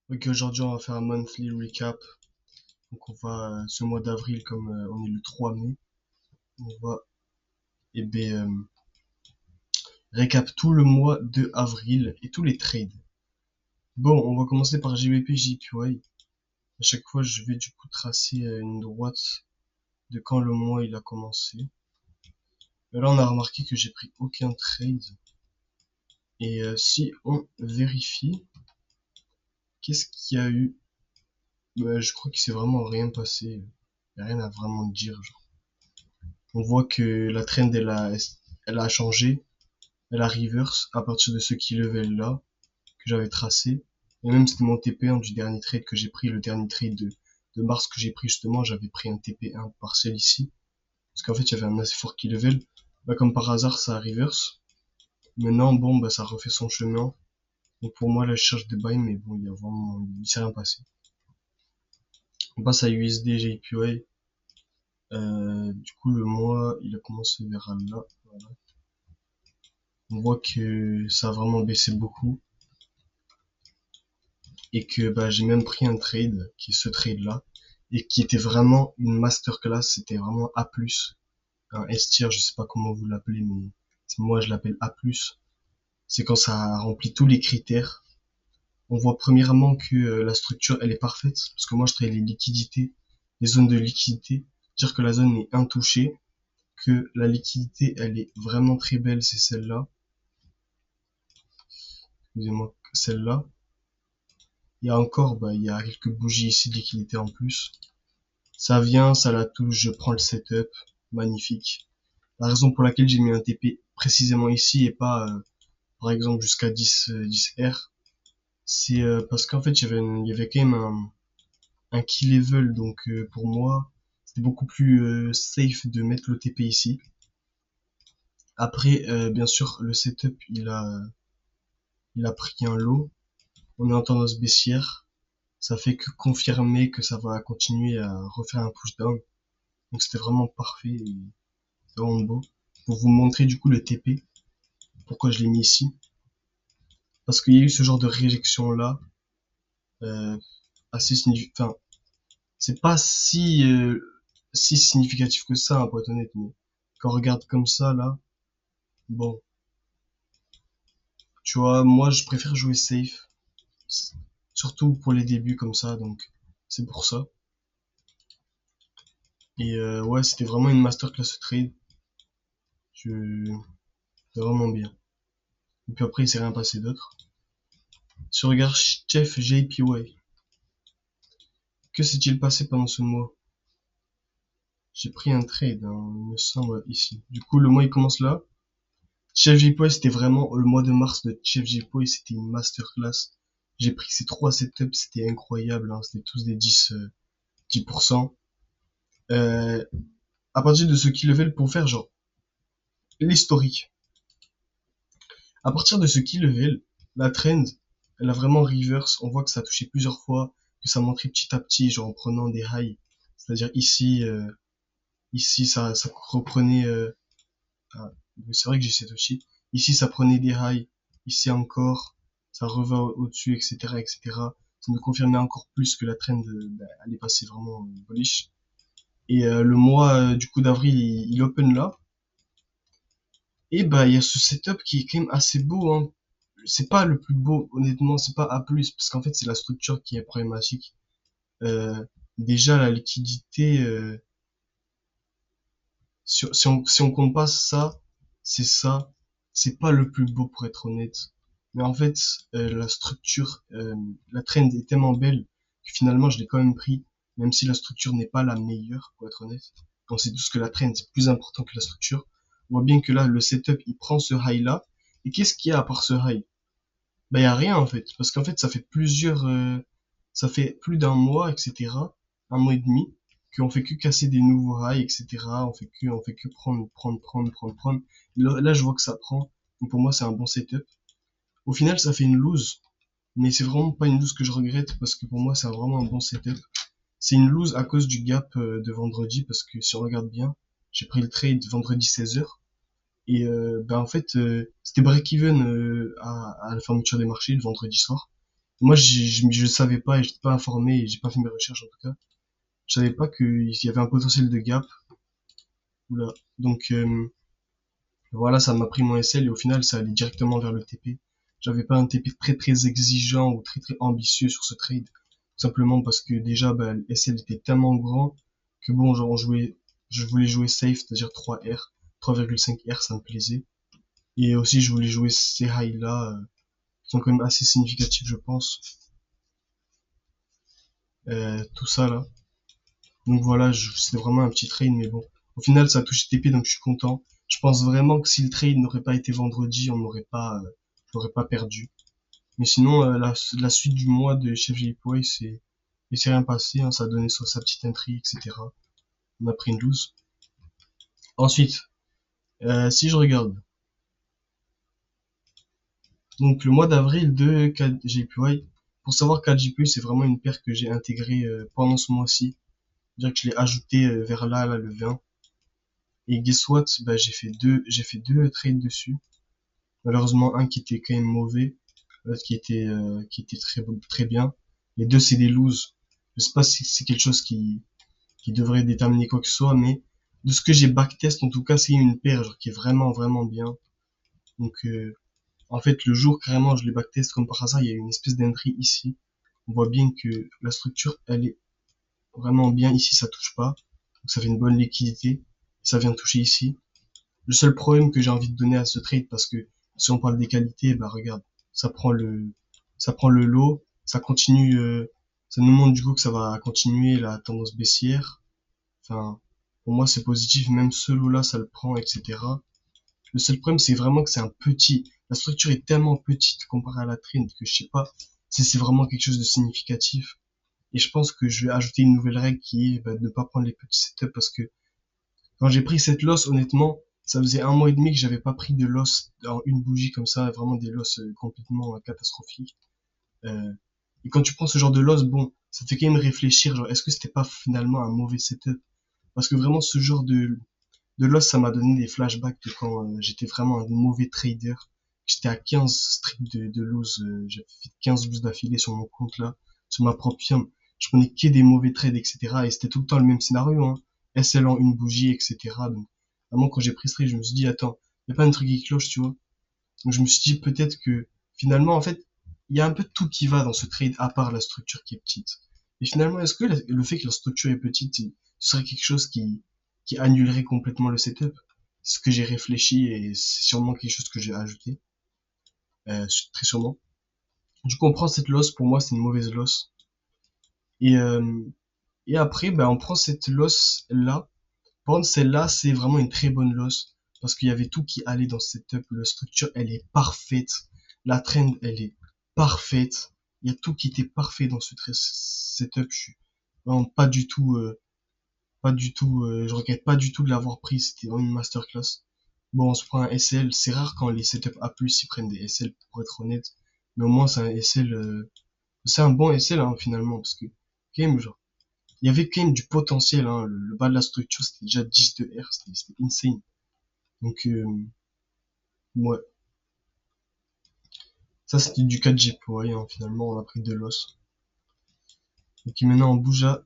Ok, aujourd'hui on va faire un monthly recap. Donc on va, ce mois d'avril, comme on est le 3 mai, on va, eh ben, récap tout le mois de avril et tous les trades. Bon, on va commencer par JBP, JPY. À chaque fois, je vais du coup tracer une droite de quand le mois il a commencé. Et là, on a remarqué que j'ai pris aucun trade. Et si on vérifie, qu'est-ce qu'il y a eu? Je crois qu'il s'est vraiment rien passé. Il n'y a rien à vraiment dire, genre. On voit que la trend elle a changé. Elle a reverse à partir de ce key level là que j'avais tracé. Et même c'était mon TP1 du dernier trade que j'ai pris, le dernier trade de mars que j'ai pris justement, j'avais pris un TP1 partiel ici. Parce qu'en fait il y avait un assez fort key level. Bah, comme par hasard ça a reverse. Maintenant bon bah ça refait son chemin. Donc pour moi là je cherche des buy mais bon il s'est rien passé. On passe à USD JPY. Du coup le mois il a commencé vers là. Voilà. On voit que ça a vraiment baissé beaucoup. Et que bah, j'ai même pris un trade, qui est ce trade-là, et qui était vraiment une masterclass, c'était vraiment A+, un S-tier, je sais pas comment vous l'appelez, mais moi je l'appelle A+. C'est quand ça remplit tous les critères. On voit premièrement que la structure, elle est parfaite, parce que moi je trade les liquidités, les zones de liquidité, dire que la zone est intouchée, que la liquidité, elle est vraiment très belle, c'est celle-là, excusez-moi, celle-là. Il y a encore, bah, il y a quelques bougies ici de liquidité en plus. Ça vient, ça la touche, je prends le setup, magnifique. La raison pour laquelle j'ai mis un TP précisément ici et pas, par exemple, jusqu'à 10R, c'est parce qu'en fait, il y avait quand même un key level, donc pour moi, c'était beaucoup plus safe de mettre le TP ici. Après, bien sûr, le setup, il a pris un lot. On est en tendance baissière. Ça fait que confirmer que ça va continuer à refaire un push down. Donc c'était vraiment parfait. Et c'est vraiment beau. Pour vous montrer du coup le TP, pourquoi je l'ai mis ici. Parce qu'il y a eu ce genre de réjection là, euh, assez significatif. Enfin, c'est pas si significatif que ça, hein, pour être honnête, mais quand on regarde comme ça là, bon, tu vois, moi je préfère jouer safe, surtout pour les débuts comme ça, donc c'est pour ça. Et ouais, c'était vraiment une masterclass ce trade. Je... C'était vraiment bien. Et puis après, il s'est rien passé d'autre. Si on regarde Chef JPY, que s'est-il passé pendant ce mois? J'ai pris un trade, hein, il me semble, ici. Du coup, le mois, il commence là. Chef JPY, c'était vraiment, le mois de mars de Chef JPY, c'était une masterclass. J'ai pris ces trois setups, c'était incroyable, hein, c'était tous des 10%. Euh, à partir de ce key level pour faire, genre, l'historique. À partir de ce key level, la trend, elle a vraiment reverse. On voit que ça a touché plusieurs fois, que ça montrait petit à petit, genre en prenant des highs. C'est-à-dire ici, ici, ça reprenait, ah, c'est vrai que j'ai cette aussi. Ici, ça prenait des highs. Ici encore, ça revint au-dessus, etc., etc. Ça me confirmait encore plus que la trend, bah, elle est passée vraiment bullish. Et le mois du coup d'avril, il open là. Et bah il y a ce setup qui est quand même assez beau, hein. C'est pas le plus beau, honnêtement, c'est pas A+, parce qu'en fait c'est la structure qui est problématique. Euh, Déjà la liquidité, si on compte pas ça, c'est ça, c'est pas le plus beau pour être honnête. Mais en fait, la structure, la trend est tellement belle que finalement je l'ai quand même pris, même si la structure n'est pas la meilleure, pour être honnête. On sait tous que la trend c'est plus important que la structure. On voit bien que là, le setup, il prend ce high là. Et qu'est-ce qu'il y a à part ce high? Bah y a rien en fait, parce qu'en fait ça fait plus d'un mois, etc., un mois et demi, qu'on fait que casser des nouveaux highs, etc. On fait que prendre. Là, je vois que ça prend, donc pour moi c'est un bon setup. Au final, ça fait une lose, mais c'est vraiment pas une lose que je regrette parce que pour moi c'est vraiment un bon setup. C'est une lose à cause du gap de vendredi parce que si on regarde bien, j'ai pris le trade vendredi 16h et ben en fait, c'était break-even à la fermeture des marchés le vendredi soir. Moi, je savais pas et j'étais pas informé et j'ai pas fait mes recherches en tout cas. Je savais pas qu'il y avait un potentiel de gap. Oula. Donc, voilà, ça m'a pris mon SL et au final, ça allait directement vers le TP. J'avais pas un TP très très exigeant ou très très ambitieux sur ce trade. Tout simplement parce que déjà, bah, le SL était tellement grand que bon, genre, je voulais jouer safe, c'est-à-dire 3R, 3,5R, ça me plaisait. Et aussi, je voulais jouer ces highs-là, qui sont quand même assez significatifs, je pense. Tout ça, là. Donc voilà, c'était vraiment un petit trade, mais bon. Au final, ça a touché TP, donc je suis content. Je pense vraiment que si le trade n'aurait pas été vendredi, on n'aurait pas perdu. Mais sinon, la suite du mois de Chef J.P.Y, il s'est rien passé, hein, ça a donné sa petite intrigue, etc. On a pris une loose. Ensuite, si je regarde, donc le mois d'avril de KJPY, pour savoir KJPY, c'est vraiment une paire que j'ai intégrée pendant ce mois-ci. C'est-à-dire que je l'ai ajouté vers là, le 20. Et guess what? Bah, j'ai fait deux trades dessus. Malheureusement, un qui était quand même mauvais, l'autre qui était très bien. Les deux, c'est des loses. Je sais pas si c'est quelque chose qui devrait déterminer quoi que ce soit, mais de ce que j'ai backtest, en tout cas, c'est une paire genre, qui est vraiment, vraiment bien. Donc, en fait, le jour, carrément, je l'ai backtest comme par hasard, il y a une espèce d'entry ici. On voit bien que la structure, elle est vraiment bien. Ici, ça touche pas. Donc, ça fait une bonne liquidité. Ça vient toucher ici. Le seul problème que j'ai envie de donner à ce trade, parce que si on parle des qualités, bah regarde, ça prend le, ça prend le lot, ça continue, ça nous montre du coup que ça va continuer la tendance baissière. Enfin, pour moi c'est positif, même ce lot-là, ça le prend, etc. Le seul problème, c'est vraiment que c'est un petit, la structure est tellement petite comparée à la trend que je sais pas si c'est vraiment quelque chose de significatif. Et je pense que je vais ajouter une nouvelle règle qui est bah, de ne pas prendre les petits setups parce que quand j'ai pris cette loss, honnêtement, ça faisait un mois et demi que j'avais pas pris de loss dans une bougie comme ça, vraiment des loss complètement catastrophiques. Euh, et quand tu prends ce genre de loss, bon, ça te fait quand même réfléchir, genre, est-ce que c'était pas finalement un mauvais setup? Parce que vraiment, ce genre de loss, ça m'a donné des flashbacks de quand j'étais vraiment un mauvais trader. J'étais à 15 strips de lose, j'ai fait 15 loses d'affilée sur mon compte là, sur ma propre firme. Je prenais que des mauvais trades, etc. Et c'était tout le temps le même scénario, hein. SL en une bougie, etc. Donc, vraiment, quand j'ai pris ce trade, je me suis dit, attends, y a pas un truc qui cloche, tu vois. Donc, je me suis dit peut-être que, finalement, en fait, il y a un peu tout qui va dans ce trade, à part la structure qui est petite. Et finalement, est-ce que le fait que la structure est petite, ce serait quelque chose qui annulerait complètement le setup? C'est ce que j'ai réfléchi et c'est sûrement quelque chose que j'ai ajouté, très sûrement. Du coup, on prend cette loss, pour moi, c'est une mauvaise loss. Et, euh, et après, ben, on prend cette loss-là. Par contre, celle-là, c'est vraiment une très bonne loss parce qu'il y avait tout qui allait dans ce setup. La structure, elle est parfaite. La trend, elle est parfaite. Il y a tout qui était parfait dans ce setup. Je suis vraiment je regrette pas du tout de l'avoir pris. C'était vraiment une masterclass. Bon, on se prend un SL. C'est rare quand les setups A+, ils prennent des SL, pour être honnête. Mais au moins, c'est un SL, c'est un bon SL, hein, finalement, parce que, quand même, genre, il y avait quand même du potentiel, hein. Le bas de la structure, c'était déjà 10 de R, c'était insane. Donc, ouais. Ça, c'était du 4G pour rien, hein. Finalement, on a pris de l'os. Ok, maintenant, on bouge à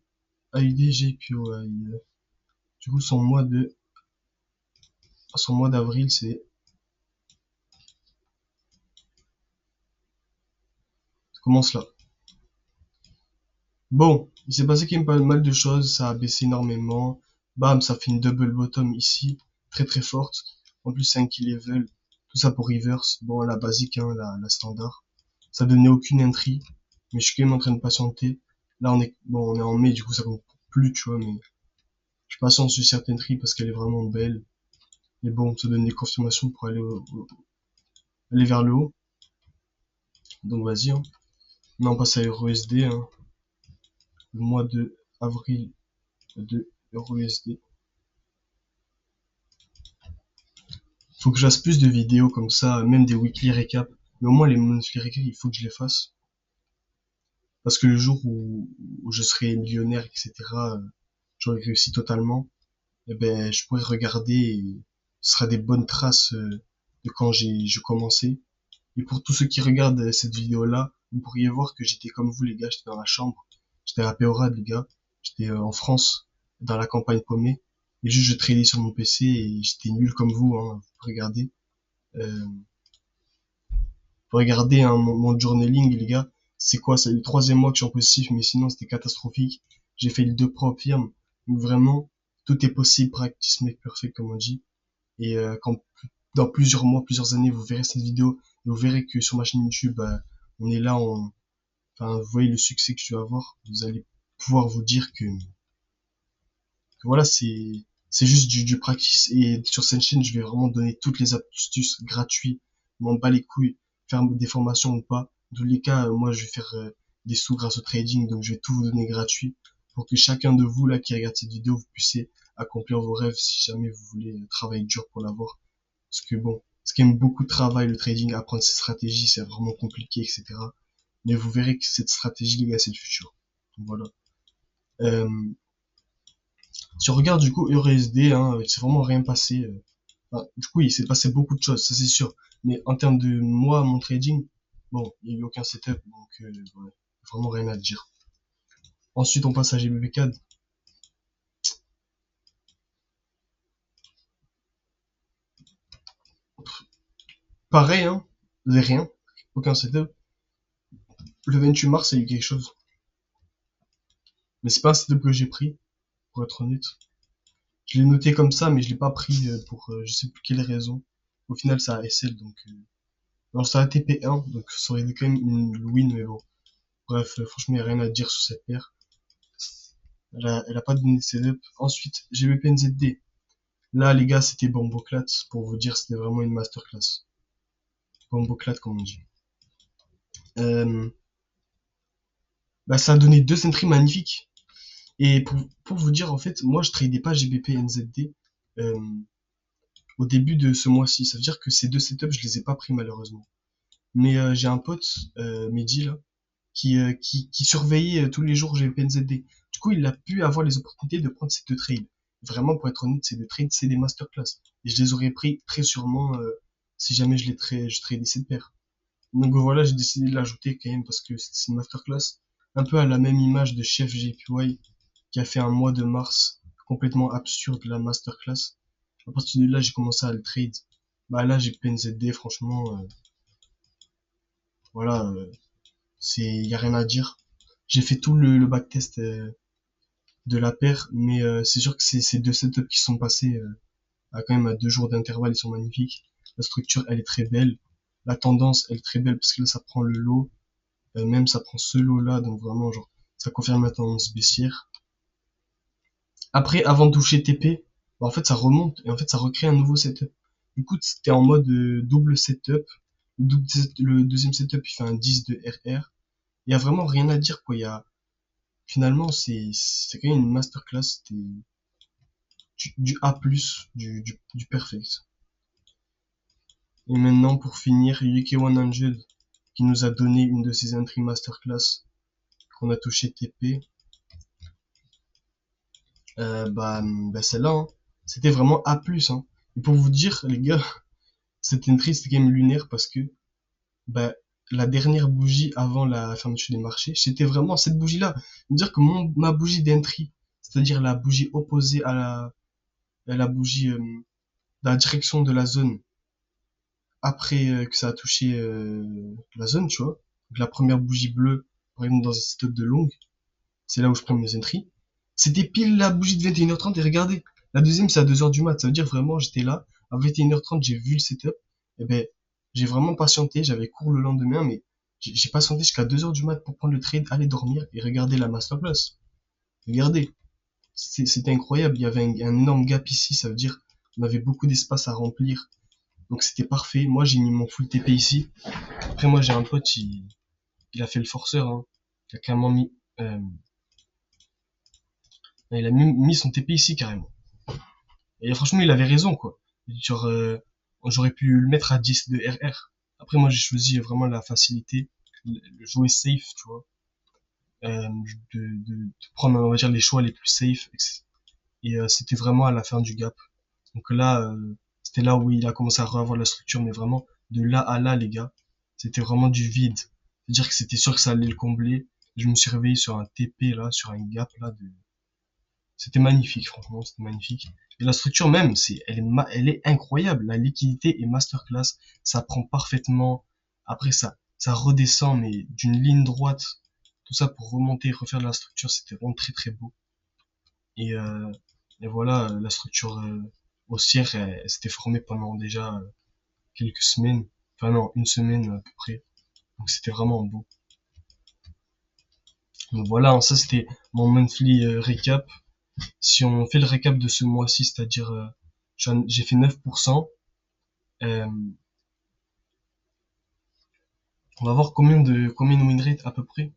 AUD, puis ouais. Du coup, son mois d'avril, ça commence là. Bon, il s'est passé quand même pas mal de choses, ça a baissé énormément. Bam, ça fait une double bottom ici, très très forte. En plus, 5 level, tout ça pour reverse. Bon, la basique, hein, la standard. Ça donnait aucune entry, mais je suis quand même en train de patienter. Là, bon, on est en mai, du coup, ça compte plus, tu vois, mais je patiente sur cette entry parce qu'elle est vraiment belle. Et bon, ça donne des confirmations pour aller vers le haut. Donc, vas-y, hein. Maintenant, on passe à EuroUSD, hein. Le mois de avril de EuroUSD. Faut que je fasse plus de vidéos comme ça, même des weekly recap. Mais au moins les monthly recap, il faut que je les fasse. Parce que le jour où je serai millionnaire, etc., j'aurai réussi totalement, eh ben, je pourrai regarder et ce sera des bonnes traces de quand j'ai commencé. Et pour tous ceux qui regardent cette vidéo-là, vous pourriez voir que j'étais comme vous, les gars, j'étais dans la chambre, j'étais à Péorade, les gars, j'étais en France, dans la campagne paumée, et juste je tradais sur mon PC et j'étais nul comme vous, hein, regardez. Euh, regardez hein, mon journaling, les gars, c'est quoi, c'est le troisième mois que je suis en positif, mais sinon c'était catastrophique. J'ai fait le 2 pro firme, donc vraiment, tout est possible, practice make perfect, comme on dit. Et quand dans plusieurs mois, plusieurs années, vous verrez cette vidéo et vous verrez que sur ma chaîne YouTube, on est là, enfin, vous voyez le succès que je vais avoir. Vous allez pouvoir vous dire que voilà, c'est juste du practice. Et sur cette chaîne, je vais vraiment donner toutes les astuces gratuites. M'en bats les couilles, faire des formations ou pas. Dans tous les cas, moi, je vais faire des sous grâce au trading, donc je vais tout vous donner gratuit pour que chacun de vous là qui regarde cette vidéo, vous puissiez accomplir vos rêves si jamais vous voulez travailler dur pour l'avoir. Parce que bon, c'est quand même beaucoup de travail le trading, apprendre ses stratégies, c'est vraiment compliqué, etc. Mais vous verrez que cette stratégie, les gars, c'est le futur. Donc voilà. Euh, si on regarde du coup EURUSD, hein, c'est vraiment rien passé. Enfin, du coup, il s'est passé beaucoup de choses, ça c'est sûr. Mais en termes de moi, mon trading, bon, il n'y a eu aucun setup, donc ouais, vraiment rien à dire. Ensuite, on passe à GBP4. Pareil, hein, rien, aucun setup. Le 28 mars, il y a eu quelque chose. Mais c'est pas un setup que j'ai pris, pour être honnête. Je l'ai noté comme ça, mais je l'ai pas pris pour je sais plus quelle raison. Au final, ça a SL, donc non, ça a TP1, donc ça aurait été quand même une win, mais bon. Bref, franchement, il n'y a rien à dire sur cette paire. Elle a pas donné de setup. Ensuite, GBP-NZD. Là, les gars, c'était Bomboclat. Pour vous dire, c'était vraiment une masterclass. Bomboclat, comme on dit. Euh, bah, ça a donné deux entries magnifiques. Et pour vous dire, en fait, moi, je tradais pas GBP-NZD au début de ce mois-ci. Ça veut dire que ces deux setups, je les ai pas pris malheureusement. Mais j'ai un pote, Mehdi, là, qui surveillait tous les jours GBP-NZD. Du coup, il a pu avoir les opportunités de prendre ces deux trades. Vraiment, pour être honnête, ces deux trades, c'est des masterclass. Et je les aurais pris très sûrement si jamais je tradais cette paire. Donc voilà, j'ai décidé de l'ajouter quand même parce que c'est une masterclass. Un peu à la même image de Chef JPY qui a fait un mois de mars complètement absurde la masterclass. À partir de là, j'ai commencé à le trade. Bah là, j'ai PNZD, franchement, voilà, y a rien à dire. J'ai fait tout le backtest de la paire, mais c'est sûr que ces deux setups qui sont passés à quand même à 2 jours d'intervalle, ils sont magnifiques. La structure, elle est très belle. La tendance, elle est très belle parce que là, ça prend le lot, même ça prend ce lot-là, donc vraiment, genre, ça confirme la tendance baissière. Après, avant de toucher TP, bah, en fait, ça remonte et en fait, ça recrée un nouveau setup. Du coup, c'était en mode double setup. Le deuxième setup, il fait un 10 de RR. Il y a vraiment rien à dire, quoi. Finalement, c'est quand même une masterclass. C'était du A+, du perfect. Et maintenant, pour finir, UK 100, qui nous a donné une de ses entries masterclass, qu'on a touché TP. Bah celle-là, hein, c'était vraiment A+, hein. Et pour vous dire, les gars, cette entry, c'était quand même lunaire parce que, bah, la dernière bougie avant la fermeture des marchés, c'était vraiment cette bougie-là. Dire que ma bougie d'entry, c'est-à-dire la bougie opposée à la bougie, dans la direction de la zone, après que ça a touché la zone, tu vois. Donc la première bougie bleue, par exemple dans un setup de longue, c'est là où je prends mes entries. C'était pile la bougie de 21h30 et regardez, la deuxième c'est à 2h du mat. Ça veut dire vraiment j'étais là, à 21h30 j'ai vu le setup, et ben j'ai vraiment patienté, j'avais cours le lendemain, mais j'ai patienté jusqu'à 2h du mat pour prendre le trade, aller dormir et regarder la masterclass. Regardez, c'était incroyable, il y avait un énorme gap ici, ça veut dire on avait beaucoup d'espace à remplir. Donc c'était parfait. Moi j'ai mis mon full TP ici. Après moi j'ai un pote, il a fait le forceur, hein. Il a clairement il a mis son TP ici carrément. Et franchement il avait raison quoi. Genre j'aurais pu le mettre à 10 de RR. Après moi j'ai choisi vraiment la facilité, le jouer safe, tu vois. De prendre on va dire les choix les plus safe. Et c'était vraiment à la fin du gap. Donc là, c'était là où il a commencé à revoir la structure, mais vraiment de là à là, les gars, c'était vraiment du vide. C'est-à-dire que c'était sûr que ça allait le combler. Je me suis réveillé sur un TP là, sur un gap là de... C'était magnifique, franchement, c'était magnifique. Et la structure même, elle est incroyable. La liquidité est masterclass. Ça prend parfaitement. Après ça redescend, mais d'une ligne droite. Tout ça pour remonter et refaire de la structure, c'était vraiment très très beau. Et, euh, et voilà, la structure haussière, elle s'était formée pendant déjà quelques semaines. Enfin non, une semaine à peu près. Donc c'était vraiment beau. Donc voilà, ça c'était mon monthly recap. Si on fait le récap de ce mois-ci, c'est-à-dire j'ai fait 9%, euh, on va voir combien de win rate à peu près.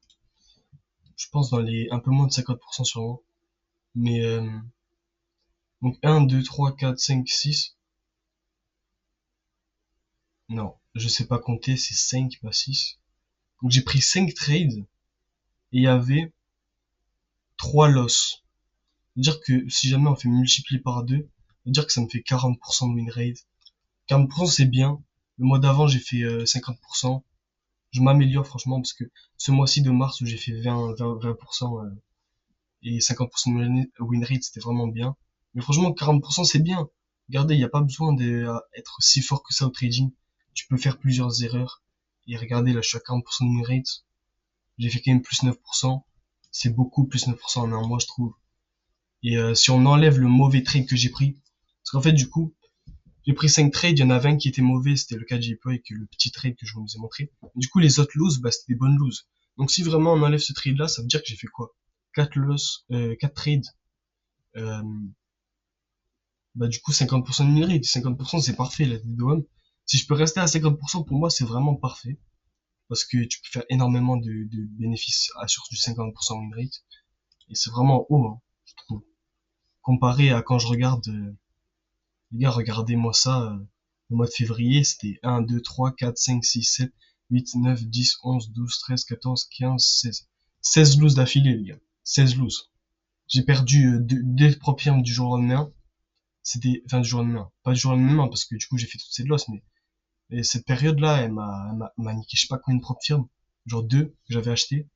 Je pense dans les un peu moins de 50% sûrement. Mais donc 1, 2, 3, 4, 5, 6. Non, je sais pas compter, c'est 5, pas 6. Donc j'ai pris 5 trades et il y avait 3 losses. C'est-à-dire que si jamais on fait multiplier par 2, c'est-à-dire que ça me fait 40% de win rate. 40% c'est bien. Le mois d'avant j'ai fait 50%. Je m'améliore franchement parce que ce mois-ci de mars où j'ai fait 20% et 50% de win rate, c'était vraiment bien. Mais franchement, 40% c'est bien. Regardez, il n'y a pas besoin d'être si fort que ça au trading. Tu peux faire plusieurs erreurs. Et regardez, là, je suis à 40% de win rate. J'ai fait quand même plus 9%. C'est beaucoup plus 9% en un mois, je trouve. Et si on enlève le mauvais trade que j'ai pris, parce qu'en fait, du coup, j'ai pris 5 trades, il y en avait un qui était mauvais, c'était le cas de JP avec le petit trade que je vous ai montré. Du coup, les autres loses, bah, c'était des bonnes loses. Donc si vraiment on enlève ce trade là, ça veut dire que j'ai fait quoi? 4 losses, 4 trades, euh, bah du coup 50% de mérite, 50% c'est parfait la DOM. Si je peux rester à 50%, pour moi c'est vraiment parfait. Parce que tu peux faire énormément de bénéfices sur du 50% win rate. Et c'est vraiment haut, hein, je trouve. Comparé à quand je regarde, les gars, regardez-moi ça, le mois de février, c'était 1, 2, 3, 4, 5, 6, 7, 8, 9, 10, 11, 12, 13, 14, 15, 16. 16 loses d'affilée, les gars. 16 loses. J'ai perdu dès le premier firme du jour au lendemain. C'était, enfin, du jour au lendemain. Pas du jour au lendemain, parce que du coup, j'ai fait toutes ces losses, mais et cette période-là, elle m'a niqué, je sais pas combien de propres firmes. Genre deux que j'avais acheté.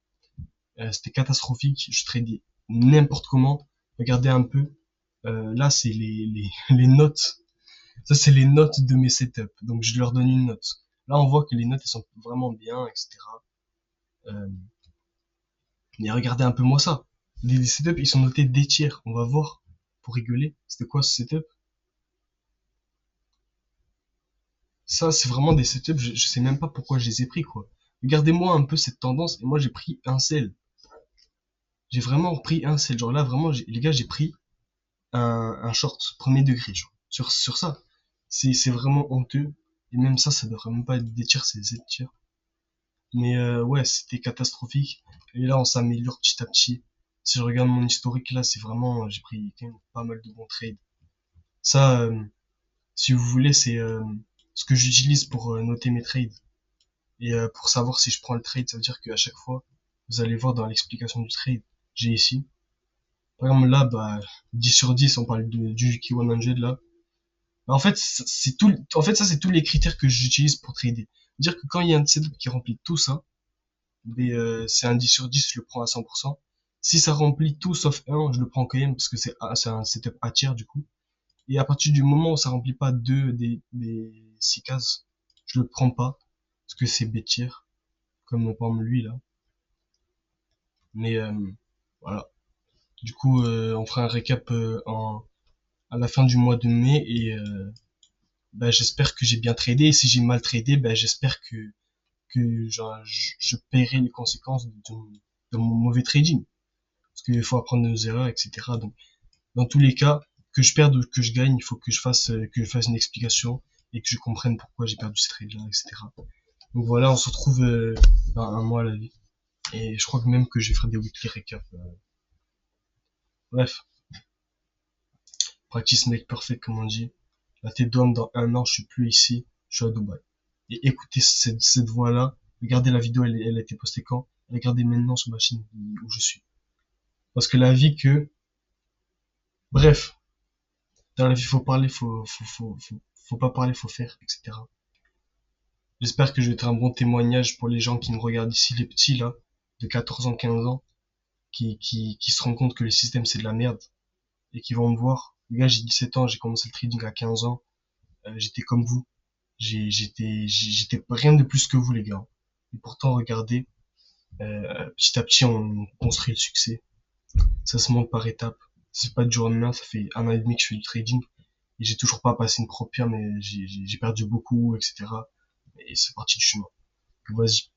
C'était catastrophique. Je tradais n'importe comment. Regardez un peu. Là, c'est les notes. Ça, c'est les notes de mes setups. Donc, je leur donne une note. Là, on voit que les notes, elles sont vraiment bien, etc. Euh, mais regardez un peu moi ça. Les setups, ils sont notés des tiers. On va voir. Pour rigoler. C'était quoi ce setup? Ça, c'est vraiment des setups, je sais même pas pourquoi je les ai pris, quoi. Regardez-moi un peu cette tendance, et moi j'ai pris un sell. J'ai vraiment pris un sell. Genre là, vraiment, les gars, j'ai pris un short, premier degré, genre. Sur ça. C'est vraiment honteux. Et même ça devrait même pas être des tiers, c'est des tiers. Mais ouais, c'était catastrophique. Et là, on s'améliore petit à petit. Si je regarde mon historique, là, c'est vraiment, j'ai pris quand même pas mal de bons trades. Ça, si vous voulez, c'est ce que j'utilise pour noter mes trades. Et pour savoir si je prends le trade, ça veut dire qu'à chaque fois, vous allez voir dans l'explication du trade, j'ai ici. Par exemple, là, bah, 10 sur 10, on parle du Juki 100 là. Bah, en fait, ça, c'est tous les critères que j'utilise pour trader. Dire que quand il y a un setup qui remplit tout ça, mais c'est un 10 sur 10, je le prends à 100%. Si ça remplit tout sauf un, je le prends quand même parce que c'est un setup à tiers du coup. Et à partir du moment où ça remplit pas deux des 6 cases, je le prends pas parce que c'est B tiers, comme par exemple lui là. Mais voilà. Du coup, on fera un récap à la fin du mois de mai et bah, j'espère que j'ai bien tradé. Et si j'ai mal tradé, bah, j'espère que genre, je paierai les conséquences de mon mauvais trading. Parce qu'il faut apprendre de nos erreurs, etc. Donc, dans tous les cas, que je perde ou que je gagne, il faut que je fasse une explication et que je comprenne pourquoi j'ai perdu ces trades-là, etc. Donc voilà, on se retrouve dans un mois à la vie. Et je crois que même que je vais faire des weekly récaps. Bref. Practice make perfect, comme on dit. La tête d'homme, dans un an, je suis plus ici, je suis à Dubaï. Et écoutez cette voix-là. Regardez la vidéo, elle a été postée quand? Regardez maintenant sur ma chaîne où je suis. Parce que la vie que, bref, dans la vie, faut parler, faut pas parler, faut faire, etc. J'espère que je vais être un bon témoignage pour les gens qui me regardent ici, les petits là, de 14 ans, 15 ans, qui se rendent compte que le système c'est de la merde et qui vont me voir. Les gars, j'ai 17 ans, j'ai commencé le trading à 15 ans, j'étais comme vous. J'étais rien de plus que vous les gars. Et pourtant, regardez, petit à petit, on construit le succès. Ça se monte par étapes. C'est pas du jour au lendemain, ça fait 1 an et demi que je fais du trading et j'ai toujours pas passé une pro mais j'ai perdu beaucoup, etc. Et c'est parti du chemin. Vas-y,